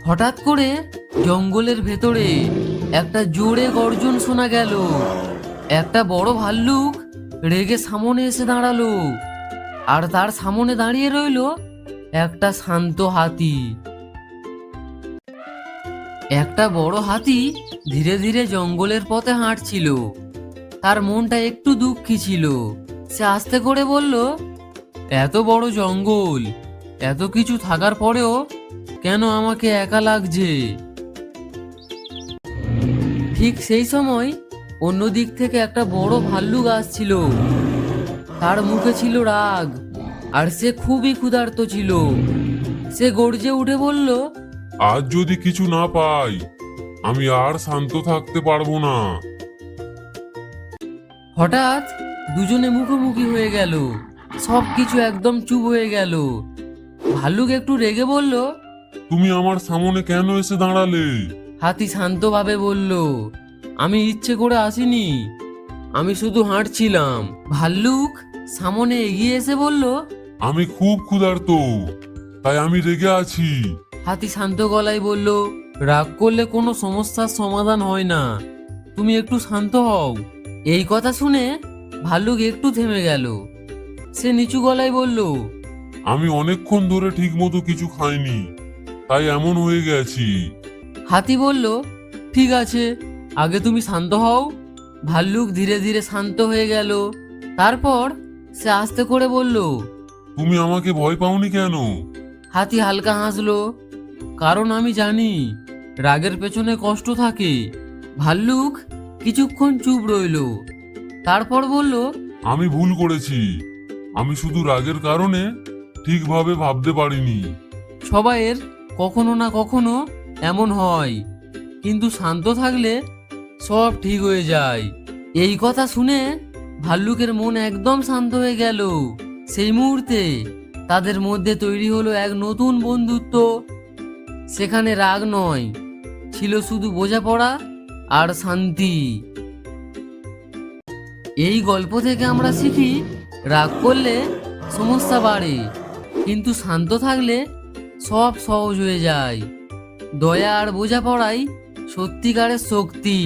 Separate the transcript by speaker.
Speaker 1: হঠাৎ করে জঙ্গলের ভেতরে একটা জোরে গর্জন শোনা গেল। একটা বড় ভাল্লুক রেগে সামনে এসে দাঁড়ালো, আর তার সামনে দাঁড়িয়ে রইল একটা শান্ত হাতি। একটা বড় হাতি ধীরে ধীরে জঙ্গলের পথে হাঁটছিল। তার মনটা একটু দুঃখী ছিল। সে আস্তে করে বলল, এত বড় জঙ্গল, এত কিছু থাকার পরেও কেন আমাকে একা লাগছে? ঠিক সেই সময় অন্য দিক থেকে একটা বড় ভাল্লুক আসছিল। তার মুখে ছিল রাগ, আর সে খুবই ক্ষুধার্ত ছিল। সে গর্জে উঠে বলল,
Speaker 2: আজ যদি কিছু না পাই, আমি আর শান্ত থাকতে পারবো না।
Speaker 1: হঠাৎ দুজনে মুখোমুখি হয়ে গেল। সবকিছু একদম চুপ হয়ে গেল। ভাল্লুক একটু রেগে বলল,
Speaker 2: তুমি আমার সামনে কেন এসে দাঁড়ালে?
Speaker 1: হাতি শান্তভাবে বলল, আমি ইচ্ছে করে আসিনি, আমি শুধু হাঁটছিলাম। ভাল্লুক সামনে এগিয়ে এসে বলল,
Speaker 2: আমি খুব ক্ষুধার্ত, তাই আমি রেগে আছি।
Speaker 1: হাতি শান্ত গলায় বলল, রাগ করলে কোনো সমস্যার সমাধান হয় না, তুমি একটু শান্ত হও। এই কথা শুনে ভাল্লুক একটু থেমে গেল। সে নিচু গলায় বলল,
Speaker 2: আমি অনেকক্ষণ ধরে ঠিক মতো কিছু খাইনি, তাই এমন হয়ে গেছি।
Speaker 1: হাতি বলল, ঠিক আছে, আগে তুমি শান্ত হও। ভাল্লুক ধীরে ধীরে শান্ত হয়ে গেল। তারপর সে আস্তে করে বলল,
Speaker 2: তুমি আমাকে ভয় পাওনি কেন?
Speaker 1: হাতি হালকা হাসলো, কারণ আমি জানি রাগের পেছনে কষ্ট থাকে। ভাল্লুক কিছুক্ষণ চুপ রইল, তারপর বলল,
Speaker 2: আমি ভুল করেছি, আমি শুধু রাগের কারণে ঠিকভাবে ভাবতে পারিনি।
Speaker 1: সবাইয়ের কখনো না কখনো এমন হয়, কিন্তু শান্ত থাকলে সব ঠিক হয়ে যায়। এই কথা শুনে ভাল্লুকের মন একদম শান্ত হয়ে গেল। সেই মুহূর্তে তাদের মধ্যে তৈরি হলো এক নতুন বন্ধুত্ব। সেখানে রাগ নয়, ছিল শুধু বোঝাপড়া আর শান্তি। এই গল্প থেকে আমরা শিখি, রাগ করলে সমস্যা বাড়ে, কিন্তু শান্ত থাকলে সব সহজ হয়ে যায়। দয়া আর বোঝাপড়াই সত্যিকারের শক্তি।